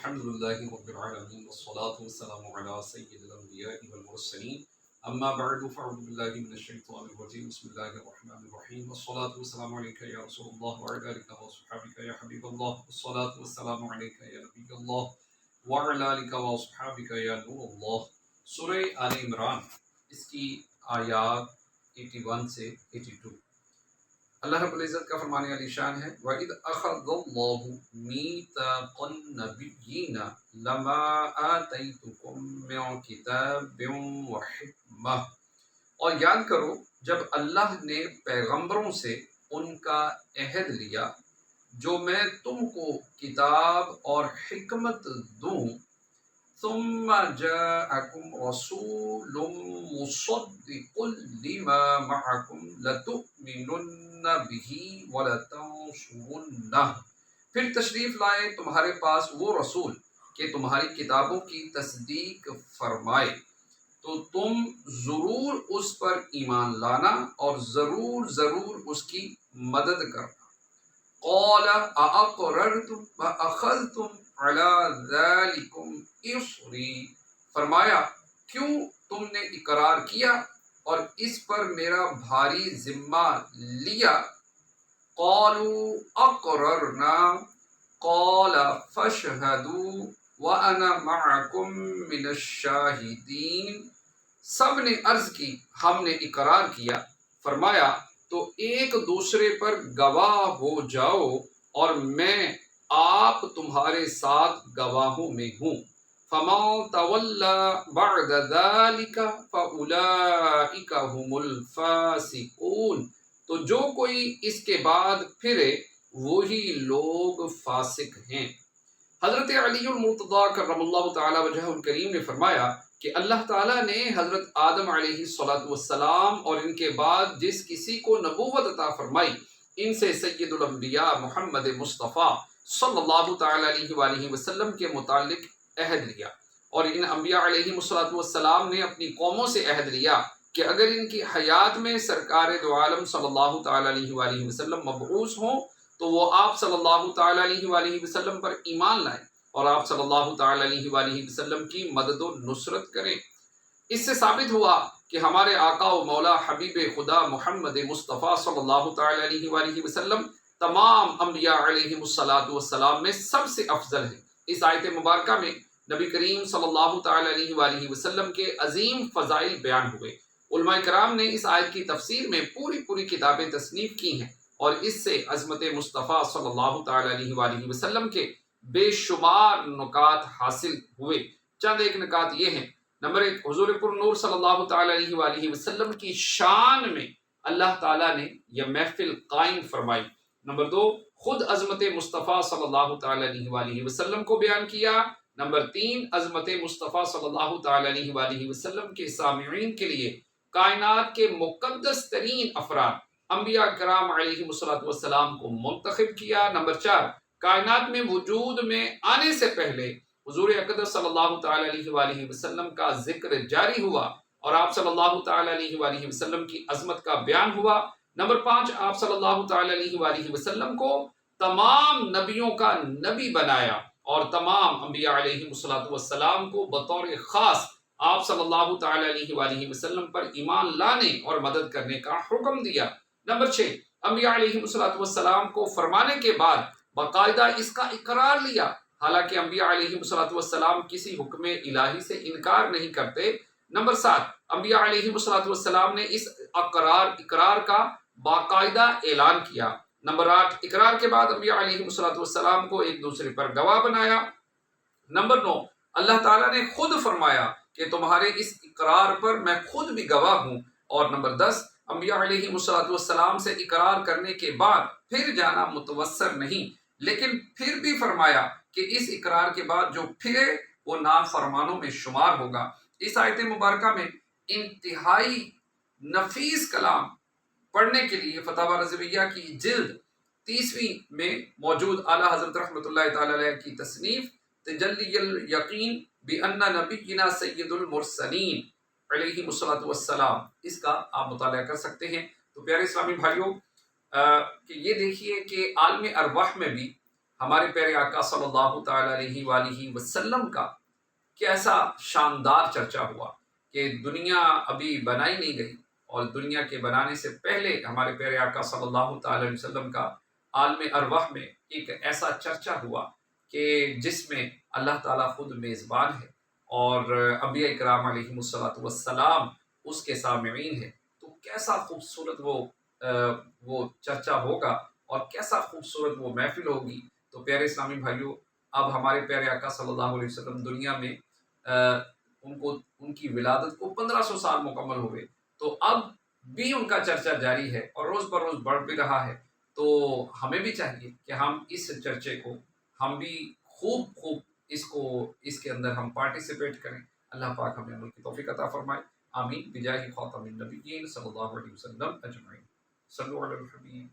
الحمد لله رب العالمين والصلاة والسلام على سيد الأنبياء والمرسلين أما بعد فأعوذ بالله من الشيطان الرجيم بسم الله الرحمن الرحيم والصلاة والسلام عليك يا رسول الله وعلى آلك وصحبك يا حبيب الله والصلاة والسلام عليك يا نبي الله وعلى آلك وصحبك يا نور الله سورہ آل عمران اس کی آیات 81 سے 82 اللہ رب العزت کا فرمانے علی شان ہے وَإِذْ أَخَذَ اللَّهُ مِيثَاقَ النَّبِيِّينَ لَمَا آتَيْتُكُم مِّن كِتَابٍ وَحِكْمَةٍ، اور یاد کرو جب اللہ نے پیغمبروں سے ان کا عہد لیا جو میں تم کو کتاب اور حکمت دوں، ثم جاءكم رسول مصدق لما معكم لتؤمنن به ولتنصرنه، پھر تشریف لائے تمہارے پاس وہ رسول کہ تمہاری کتابوں کی تصدیق فرمائے تو تم ضرور اس پر ایمان لانا اور ضرور اس کی مدد کرنا۔ قال اقررتم واخذتم على ذلكم اصری، فرمایا کیوں تم نے اقرار کیا اور اس پر میرا بھاری ذمہ لیا۔ قالوا اقررنا قال فاشهدوا وانا معكم من الشاہدین، سب نے عرض کی ہم نے اقرار کیا، فرمایا تو ایک دوسرے پر گواہ ہو جاؤ اور میں آپ تمہارے ساتھ گواہوں میں ہوں۔ فَمَن تَوَلَّى بَعْدَ ذَلِكَ فَأُولَئِكَ هُمُ الْفَاسِقُونَ، تو جو کوئی اس کے بعد پھرے وہی لوگ فاسق ہیں۔ حضرت علی المرتضیٰ کرم اللہ تعالی وجہہ الکریم نے فرمایا کہ اللہ تعالیٰ نے حضرت آدم علیہ السلام اور ان کے بعد جس کسی کو نبوت عطا فرمائی ان سے سید الانبیاء محمد مصطفیٰ صلی اللہ تعالی علیہ وآلہ وسلم کے متعلق عہد لیا، اور ان انبیاء علیہ السلام نے اپنی قوموں سے عہد لیا کہ اگر ان کی حیات میں سرکار دو عالم صلی اللہ تعالی علیہ وآلہ وسلم مبعوث ہوں تو وہ آپ صلی اللہ تعالی علیہ وآلہ وسلم پر ایمان لائیں اور آپ صلی اللہ تعالی علیہ وآلہ وسلم کی مدد و نصرت کریں۔ اس سے ثابت ہوا کہ ہمارے آقا و مولا حبیب خدا محمد مصطفیٰ صلی اللہ تعالی علیہ وآلہ وسلم تمام انبیاء علیہ السلام میں سب سے افضل ہیں۔ اس آیت مبارکہ میں نبی کریم صلی اللہ تعالی علیہ وآلہ وسلم کے عظیم فضائل بیان ہوئے۔ علماء کرام نے اس آیت کی تفسیر میں پوری کتابیں تصنیف کی ہیں اور اس سے عظمت مصطفیٰ صلی اللہ تعالی علیہ وآلہ وسلم کے بے شمار نکات حاصل ہوئے۔ چند ایک نکات یہ ہیں: نمبر 1، حضور پر نور صلی اللہ تعالی علیہ وآلہ وسلم کی شان میں اللہ تعالیٰ نے یہ محفل قائم فرمائی۔ نمبر 2، خود عظمت مصطفیٰ صلی اللہ تعالی علیہ وآلہ وسلم کو بیان کیا۔ نمبر 3، عظمت مصطفیٰ صلی اللہ تعالی علیہ وآلہ وسلم کے سامعین کے لیے کائنات کے مقدس ترین افراد انبیاء کرام علیہ السلام کو منتخب کیا۔ نمبر 4، کائنات میں وجود میں آنے سے پہلے حضور اقدس صلی اللہ تعالی علیہ وآلہ وسلم کا ذکر جاری ہوا اور آپ صلی اللہ تعالی علیہ وآلہ وسلم کی عظمت کا بیان ہوا۔ نمبر 5، آپ صلی اللہ تعالی علیہ وآلہ وسلم کو تمام نبیوں کا نبی بنایا اور تمام انبیاء علیہ السلام کو بطور خاص آپ صلی اللہ تعالی علیہ وآلہ وسلم پر ایمان لانے اور مدد کرنے کا حکم دیا۔ نمبر 6، انبیاء علیہ السلام کو فرمانے کے بعد باقاعدہ اس کا اقرار لیا، حالانکہ انبیاء علیہ السلام کسی حکم الہی سے انکار نہیں کرتے۔ نمبر 7، انبیاء علیہ السلام نے اس اقرار کا باقاعدہ اعلان کیا۔ نمبر 8، اقرار کے بعد انبیاء علیہ السلام کو ایک دوسرے پر گواہ بنایا۔ نمبر 9، اللہ تعالیٰ نے خود فرمایا کہ تمہارے اس اقرار پر میں خود بھی گواہ ہوں۔ اور نمبر 10، انبیاء علیہ السلام سے اقرار کرنے کے بعد پھر جانا متوسر نہیں، لیکن پھر بھی فرمایا کہ اس اقرار کے بعد جو پھرے وہ نافرمانوں میں شمار ہوگا۔ اس آیت مبارکہ میں انتہائی نفیس کلام پڑھنے کے لیے فتاوی رضویہ کی جلد 30ویں میں موجود اعلیٰ حضرت رحمۃ اللہ تعالی علیہ کی تصنیف تجلی الیقین بأن نبینا سید المرسلین علیہ السلام، اس کا آپ مطالعہ کر سکتے ہیں۔ تو پیارے اسلامی بھائیوں، کہ یہ دیکھیے کہ عالم ارواح میں بھی ہمارے پیارے آقا صلی اللہ تعالی علیہ وآلہ وسلم کا کیسا شاندار چرچا ہوا کہ دنیا ابھی بنائی نہیں گئی، اور دنیا کے بنانے سے پہلے ہمارے پیارے آقا صلی اللہ تعالی علیہ وسلم کا عالم ارواح میں ایک ایسا چرچا ہوا کہ جس میں اللہ تعالیٰ خود میزبان ہے، اور انبیاء کرام علیہ الصلوۃ والسلام اس کے سامعین ہیں. تو کیسا خوبصورت وہ چرچا ہوگا، اور کیسا خوبصورت وہ محفل ہوگی. تو پیارے اسلامی بھائیوں، اب ہمارے پیارے آقا صلی اللہ علیہ وسلم دنیا میں ان کی ولادت کو 1500 سال مکمل ہوئے، تو اب بھی ان کا چرچا جاری ہے اور روز بروز بڑھ بھی رہا ہے. تو ہمیں بھی چاہیے کہ ہم اس چرچے کو، ہم بھی خوب اس کے اندر ہم پارٹیسپیٹ کریں. اللہ پاک ہمیں عمل کی توفیق عطا فرمائے. آمین بجاہ خاتم النبیین صلی اللہ علیہ وسلم اجمعین. صلو علی الحبیب.